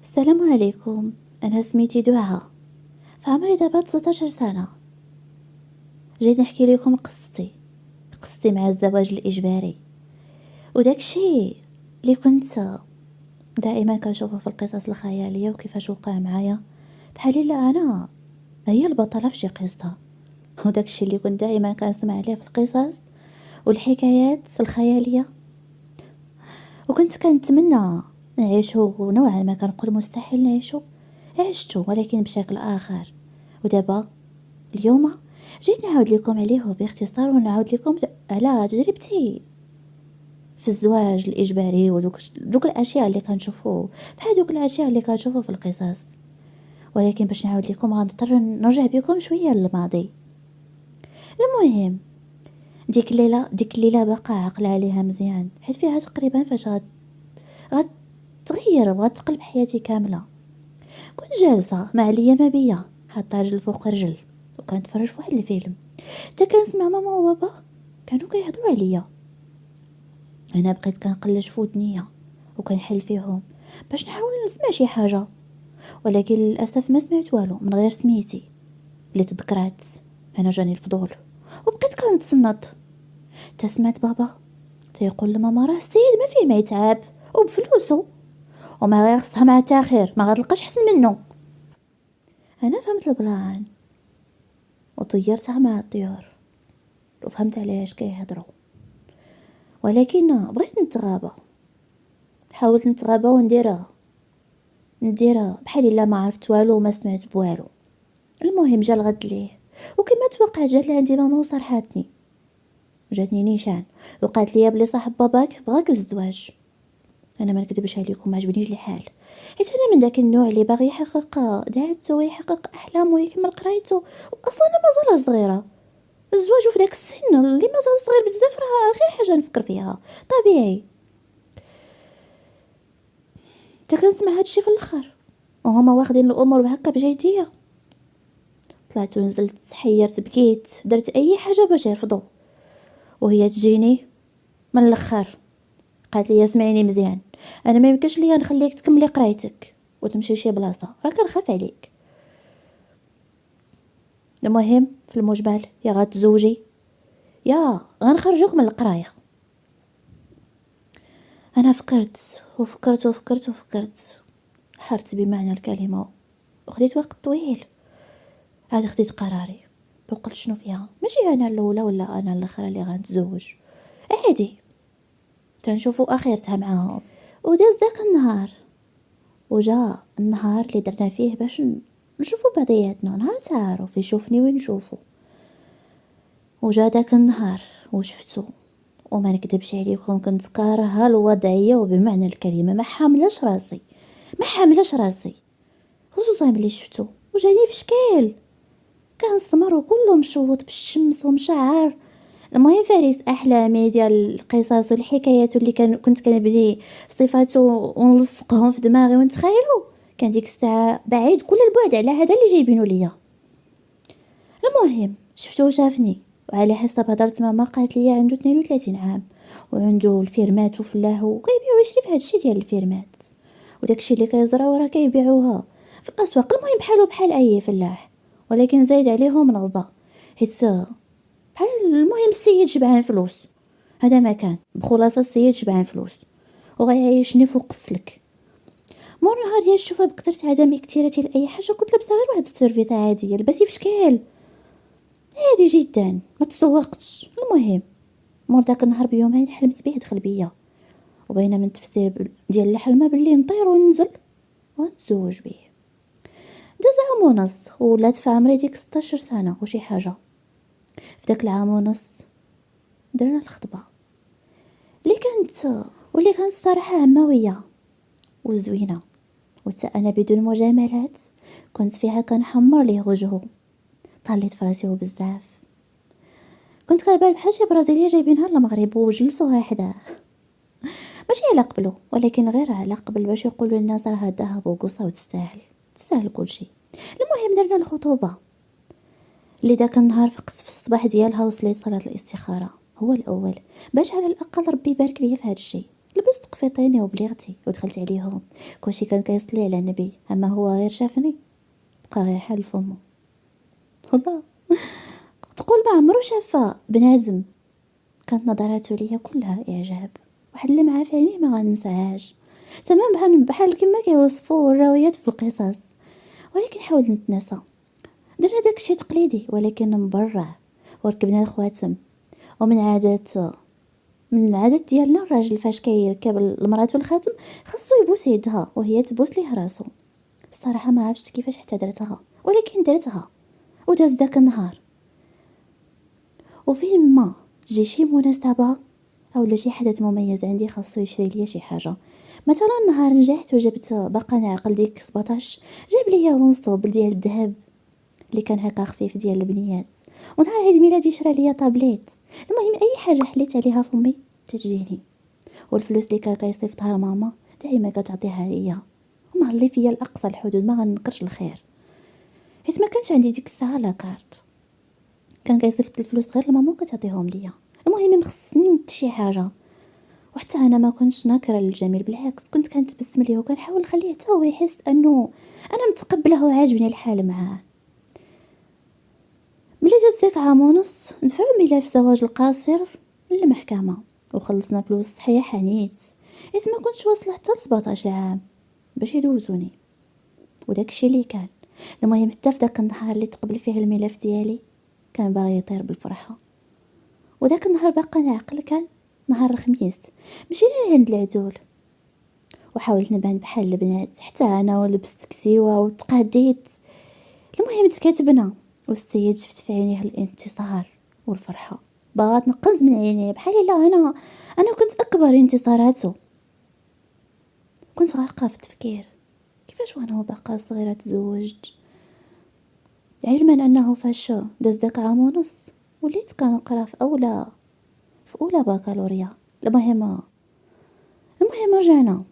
السلام عليكم. أنا سميتي دعاء، فعمري دابا 19 سنة. جيت نحكي لكم قصتي مع الزواج الإجباري، وداكشي اللي كنت دائما كنشوفه في القصص الخيالية وكيفاش وقع معايا، بحال الا أنا هي البطلة في شي قصة. وداكشي اللي كنت دائما كنسمع عليه في القصص والحكايات الخيالية، وكنت كنتمنى نعيشو نوعا ما، كنقول مستحيل نعيشو، عشتو ولكن بشكل آخر. ودابا اليوم جيت نعاود لكم عليه باختصار، ونعاود لكم على تجربتي في الزواج الإجباري ودوك الأشياء اللي كنشوفو، بحال دوك الأشياء اللي كنشوفو في القصص. ولكن باش نعاود لكم غنضطر نرجع بكم شوية للماضي. المهم، ديك الليلة باقا عاقله عليها مزيان، حيت فيها تقريبا فاش غتغير وغتقلب حياتي كامله. كنت جالسه مع ليا ما بيا، حاطه رجل فوق رجل وكنتفرج في واحد الفيلم. حتى كنسمع ماما وبابا كانوا كيهضروا عليا. انا بقيت كنقلش في ودنيا وكنحل فيهم باش نحاول نسمع شي حاجه، ولكن للاسف ما سمعت والو من غير سميتي اللي تذكرات. انا جاني الفضول وبقيت كنتصنت. تسمعت بابا تيقول لماما راه السيد ما فيه ما يتعب وبفلوسه، وما غيرصها مع التاخير ما غتلقاش حسن منه. انا فهمت البلان وطيرتها مع الطيور وفهمت علاش كيهضروا، ولكن بغيت نتغابى. حاولت نتغابى ونديرها بحال الا ما عرفت والو وما سمعت بوالو. المهم جا الغد ليه، وكما توقع جات لعندي ماما وصرحاتني. جاتني نيشان وقالت لي بلي صاحب باباك بغاك للزواج. انا ما نكذبش عليكم، ما عجبنيش الحال، حيت انا من داك النوع اللي باغي يحقق ذاته ويحقق احلامه ويكمل قرايته، واصلا انا مازال صغيره. الزواج في داك السن اللي مازال صغير بزاف راه غير حاجه نفكر فيها طبيعي. حتى كنسمع هادشي في الاخر وهما واخدين الامور هكا بجديه. طلعت ونزلت، حيرت، بكيت، درت اي حاجه باش يرفضوا. وهي تجيني من الاخر قالت لي اسمعيني مزيان، انا ما يمكنش ليا نخليك تكملي قرايتك وتمشي شي بلاصه، راه كنخاف عليك. المهم في المجمل يا غتزوجي يا غنخرجوك من القرايه. انا فكرت حرت بمعنى الكلمه، وخديت وقت طويل عاد خديت قراري. وقلت شنو فيها، ماشي انا الاولى ولا انا الاخرى اللي غنتزوج، عادي تنشوفوا اخرتها معاهم. وداز داك النهار، وجا النهار اللي درنا فيه باش نشوفوا بعضياتنا، نهار تعارف يشوفني ونشوفه. وجا داك النهار وشفتو، وما نكذبش عليكم كنت كارهه الوضعيه وبمعنى الكلمه، ما حاملاش راسي، خصوصا ملي شفتو وجاني في شكل كان سمر وكله مشوط بالشمس ومشعر. المهم فارس احلامي ديال القصص والحكايات اللي كنت كنبني صفاته ونلصقهم في دماغي ونتخيلوا، كان ديك الساعه بعيد كل البعد على هذا اللي جايبينه ليا. المهم شفتو وشافني، وعلى حسب هضرت ماما قالت لي عنده 32 عام وعنده الفيرمات وفلاح وكيبيعوا يشري في هادشي ديال الفيرمات وداكشي اللي كيزراو راه كيبيعوها في الاسواق. المهم بحالو بحال اي فلاح، ولكن زايد عليهم نغزه، حيت بحال المهم السيد شبعان فلوس. هذا ما كان بخلاصه السيد شبعان فلوس وغيعيشني فوق السلك. مور نهار ديال الشوفه بكثرة عدم اكتراثي لاي حاجه، كنت لابسه غير واحد السيرفيطه عاديه لباسي في شكل عادي جدا، ما تسوقتش. المهم مور داك النهار بيومين حلمت بيه دخل بيا، وبينا من التفسير ديال الحلمه باللي نطير وننزل ونتزوج بيه. داز عام ونص ولات في عمري ديك 16 سنه وشي حاجه. في داك العام ونص درنا الخطبه اللي كانت الصراحه عمويه وزوينه، وتا انا بدون مجاملات كنت فيها كنحمر ليه وجهه. طليت فراسي بزاف، كنت كنبان بحال شي برازيليه جايبينها للمغرب وجلسوها حداه، ماشي على قبله ولكن غير على قبل باش يقولوا الناس راه الذهب وقصه وتستاهل كل شيء. المهم درنا الخطوبه اللي داك النهار فقت في الصباح ديالها وصليت صلاه الاستخاره، هو الاول باش على الاقل ربي يبارك لي في هذا الشيء. لبست قفيطيني وبليغتي ودخلت عليهم. كلشي كان كيصلي على النبي، اما هو غير شافني بقى غير حال فمو. والله تقول ما عمرو شاف بنادم. كانت نظراته ليا كلها اعجاب، واحد اللمعه في عينيه ما غنساهاش، تمام بحال كما كيوصفوا الراويات في القصص. ولكن حاولت نتناسى، درنا داكشي تقليدي ولكن مبرع، وركبنا الخواتم. ومن عادات من العادات ديالنا الراجل فاش كيركب لمراتو الخاتم خاصو يبوس يدها وهي تبوس ليه راسو. الصراحه ما عرفتش كيفاش حتى درتها، ولكن درتها. وداز داك النهار، وفين ما تجي شي مناسبه اولا شي حدث مميز عندي خاصو يشري ليا شي حاجه. مثلا نهار نجحت وجبت باقه نعقل ديك 17، جاب ليا ونصوب ديال الذهب اللي كان هكا خفيف ديال البنيات. ونهار عيد ميلادي شرا ليا طابليت. المهم اي حاجه حليت عليها فمي تجيني. والفلوس اللي كان كيصيفطها لماما دائما كتعطيها ليا، ومهلي فيا الاقصى الحدود، ما غنقرش الخير حيت ما كانش عندي ديك الساعه لا كارت. كان كيصيفط الفلوس غير لماما وكتعطيهم ليا. المهم مخصني من شي حاجه، وحتى انا ما كنتش ناكره للجميل، بالعكس كنت كنتبسم ليه وكنحاول نخليه حتى هو يحس انه انا متقبله وعاجبني الحال معاه. ملي جات ديك عام ونص دفعوا ملف زواج القاصر للمحكمه، وخلصنا فلوس صحيه حنيت، حيت ما كنتش واصله حتى ل 17 عام باش يدوزوني. وداكشي اللي كان. المهم حتى في داك النهار اللي تقبل فيه الملف ديالي كان باغي يطير بالفرحه. وداك النهار باقا نعقل، كان نهار الخميس. مشينا لعند العدول وحاولت نبان بحال البنات حتى انا، ولبست كسيوه وتقاديت. المهم تكاتبنا، والسيد شفت في عينيه الانتصار والفرحه، باغا تنقز من عينيه بحال الا انا كنت اكبر انتصاراته. كنت غارقه في التفكير كيفاش وانا باقا صغيره تزوجت، علما انه فاش داز داك عام ونص وليت كنقرا في اولى بكالوريا. المهم رجعنا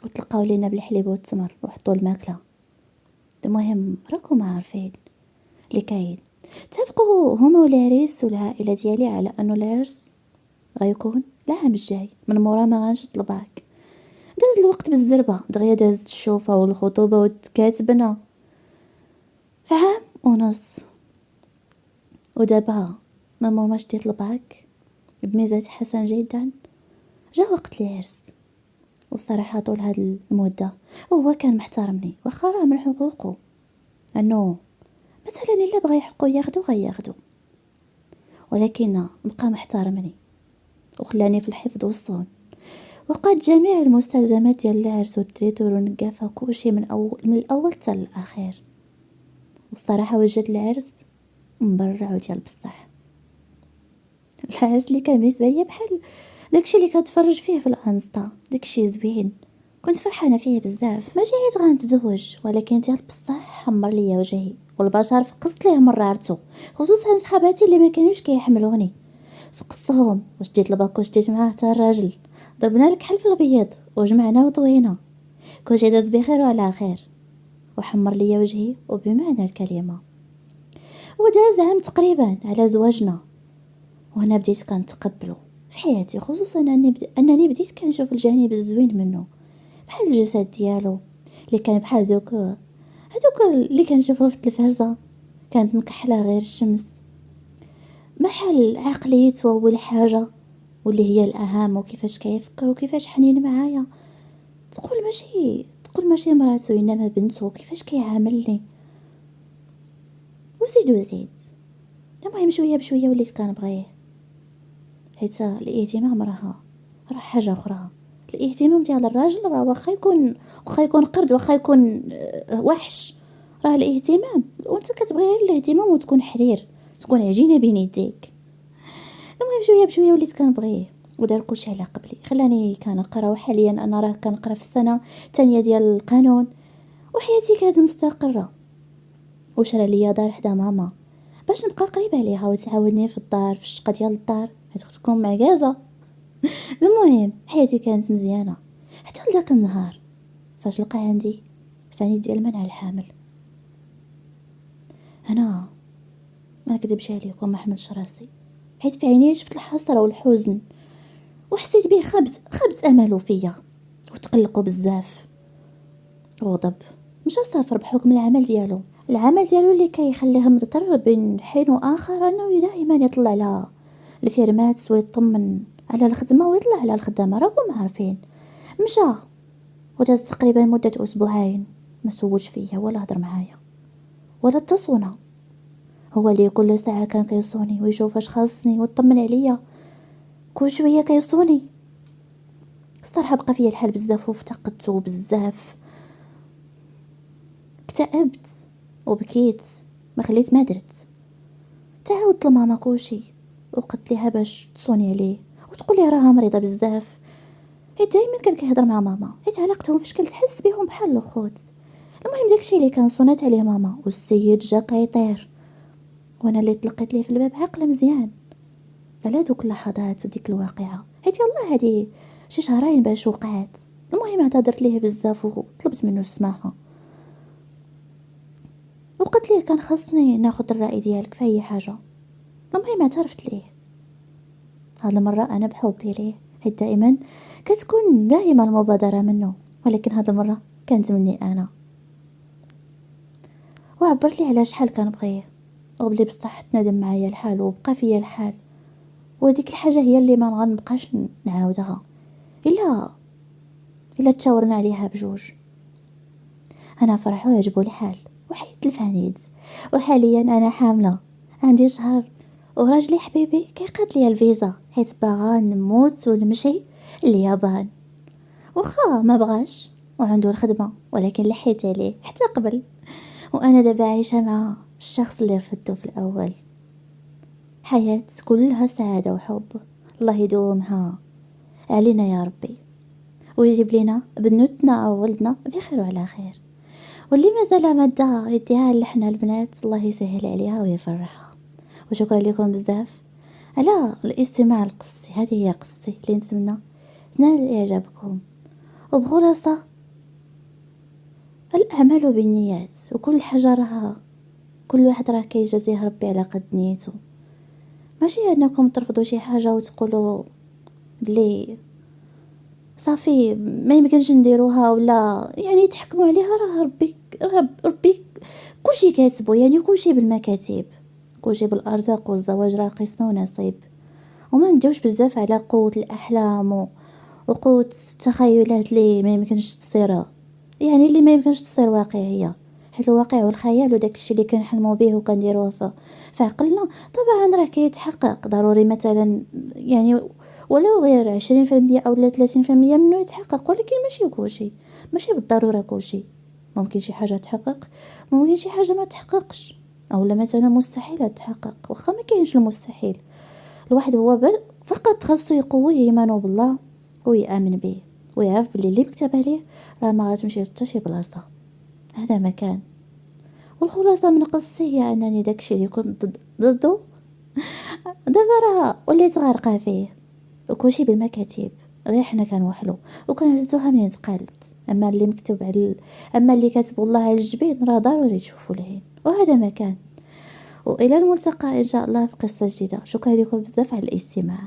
وتلقاو لينا بالحليب والتمر وحطوا الماكله. المهم راكم عارفين اللي كاين. اتفقوا هما والعريس والعائله ديالي على انه العرس غيكون العام الجاي من مورا ما غنشد الباك. داز الوقت بالزربه دغيا، دازت الشوفه والخطوبه وتكاتبنا في عام ونص. ودابا من مور ما شديت الباك بميزات حسن جدا جا وقت العرس. والصراحه طول هاد المده وهو كان محترمني، واخا راه من حقوقه انه مثلا الا بغى يحقو ياخدو غياخدو، ولكن بقى محترمني وخلاني في الحفظ والصون، وقد جميع المستلزمات ديال العرس والتريتور ونقافه كلشي من الاول حتى الاخير. والصراحه وجد العرس مبرع وديال بصح. العرس اللي كان بالنسبه ليا بحال داكشي اللي كتفرج فيه في الانستا، داكشي زوين، كنت فرحانه فيه بزاف. ما جيت غنتزوج، ولكن ديال بصح حمر ليا وجهي والبشر فقست ليه مرارته، خصوصا صحاباتي اللي ما كانوش كيحملوني. فقستهم وشديت الباك وشديت معاه حتى الراجل، ضربنا لك حلف الابيض وجمعنا وطوينا. كلشي داز بخير وعلى خير، وحمر ليا وجهي وبمعنى الكلمه. وداز عام تقريبا على زواجنا، وانا بديت كنتقبله في حياتي، خصوصا انني بديت كنشوف الجانب الزوين منه، بحال الجسد ديالو اللي كان بحال هذوك اللي كنشوفوه في التلفازه، كانت مكحله غير الشمس. محل عقليته اول حاجه واللي هي الاهم، وكيفاش كيفكر وكيفاش حنين معايا. تقول ماشي مراته انما بنته، كيفاش كيعاملني. وزيد المهم شويه بشويه وليت كنبغيه، حيت الاهتمام راه حاجه اخرى. الاهتمام ديال الراجل راه واخا يكون قرد، واخا يكون وحش، راه الاهتمام وانت كتبغي غير الاهتمام وتكون حرير، تكون عجينه بين يديك. المهم شويه بشويه وليت كنبغيه، ودار كلشي على قبلي. خلاني كنقرا، وحاليا انا راه كنقرا في السنه الثانيه ديال القانون، وحياتي كانت مستقره. وشرا ليا دار حدا ماما باش نبقى قريبه عليها وتعاوني في الدار، في الشقه ديال الدار حيت تكون معكازه. المهم حياتي كانت مزيانه حتى لذاك النهار فاش لقى عندي فاني ديال منع الحمل. انا ما نكذبش عليكم، ما حملتش راسي، حيت في عيني شفت الحسره والحزن وحسيت به خبت امله فيا وتقلقوا بزاف. غضب، مشى سافر بحكم العمل ديالو اللي كيخليه مضطر بين حين واخر انه دائما يطلع على الفيرمات ويطمن على الخدمه ويطلع على الخدامه، راكم عارفين. مشى وداز تقريبا مده اسبوعين ما سولش فيا ولا هضر معايا ولا اتصلنا. هو اللي كل ساعه كان كيصوني ويشوف اش خاصني ويطمن عليا، كل شويه كيصوني. الصراحه بقى فيا الحال بزاف وافتقدته بزاف، اكتئبت وبكيت، ما خليت ما درت. تعاودت لماما كلشي وقلت ليها باش تصوني عليه وتقول لي راها مريضه بزاف. حيت دائما كان كيهضر مع ماما، حيت علاقتهم في شكل تحس بهم بحال الاخوت. المهم داكشي اللي كان صونات عليه ماما والسيد جا كيطير، وانا اللي تلقيت ليه في الباب عاقله مزيان على دوك اللحظات وديك الواقعه، حيت يلاه هادي شي شهرين باش وقعت. المهم اعتذرت ليه بزاف وطلبت منه السماحه وقلت ليه كان خاصني ناخذ الراي ديالك في اي حاجه. المهم اعترفت ليه. هاد المره انا بحبي ليه، حيت كتكون دائما المبادره منه، ولكن هاد المره كانت مني انا. وعبرت لي على شحال كنبغيه وبلي بصح تنادم معايا الحال وبقى فيا الحال، وديك الحاجه هي اللي ما غنبقاش نعاودها الا تشاورنا عليها بجوج. انا فرح وعجبو الحال وحيدت الفانيد، وحاليا انا حامله عندي شهر، وراجلي حبيبي كيقاد ليا الفيزا حيت باغا نموت ونمشي لليابان. واخا ما بغاش وعنده الخدمه، ولكن لحيت عليه حتى قبل، وانا دابا عايشه مع الشخص اللي رفضته في الاول. حياه كلها سعاده وحب، الله يدومها علينا يا ربي ويجيب لنا بنوتنا او ولدنا بخير وعلى خير. واللي مازال ما دا يديها لحنا البنات الله يسهل عليها ويفرحها. وشكرا لكم بزاف على الاستماع لقصتي. هذه هي قصتي اللي نتمنى تنال اعجابكم. وبخلاصه الاعمال بالنيات، وكل حاجه راها كل واحد راه كيجازيه ربي على قد نيته. ماشي انكم ترفضوا شي حاجه وتقولوا بلي صافي ما يمكنش نديروها ولا يعني تحكموا عليها. راه ربي كلشي كاتبو، يعني كلشي بالمكاتب، كلشي بالارزاق والزواج راه قسمه ونصيب. وما نديوش بزاف على قوه الاحلام وقوه التخيلات اللي ما يمكنش تصير، يعني اللي ما يمكنش تصير واقعيه. حيت الواقع والخيال وداك الشيء اللي كنحلموا به وكنديروه في عقلنا طبعا راه كيتحقق ضروري. مثلا يعني ولو غير 20% او 30% منه يتحقق، ولكن ماشي كلشي، ماشي بالضروره كلشي. ممكن شي حاجه تحقق، ممكن شي حاجه ما تحققش، او لا مثلا مستحيل تحقق. واخا ما كاينش المستحيل، الواحد هو فقط خاصو يقوي ايمانه بالله ويامن به ويعرف بلي اللي مكتب عليه راه ما غاتمشي حتى شي بلاصه. هذا مكان. والخلاصه من قصتي هي انني داكشي اللي كنت ضده دابا راه وليت غارقه فيه، وكلشي بالمكاتب غير حنا كنوحلو وكنهزوها منين تقالت. اما اللي كاتب الله على الجبين راه ضروري تشوفوا العين. وهذا مكان. والى الملتقى ان شاء الله في قصه جديده. شكرا لكم بزاف على الاستماع.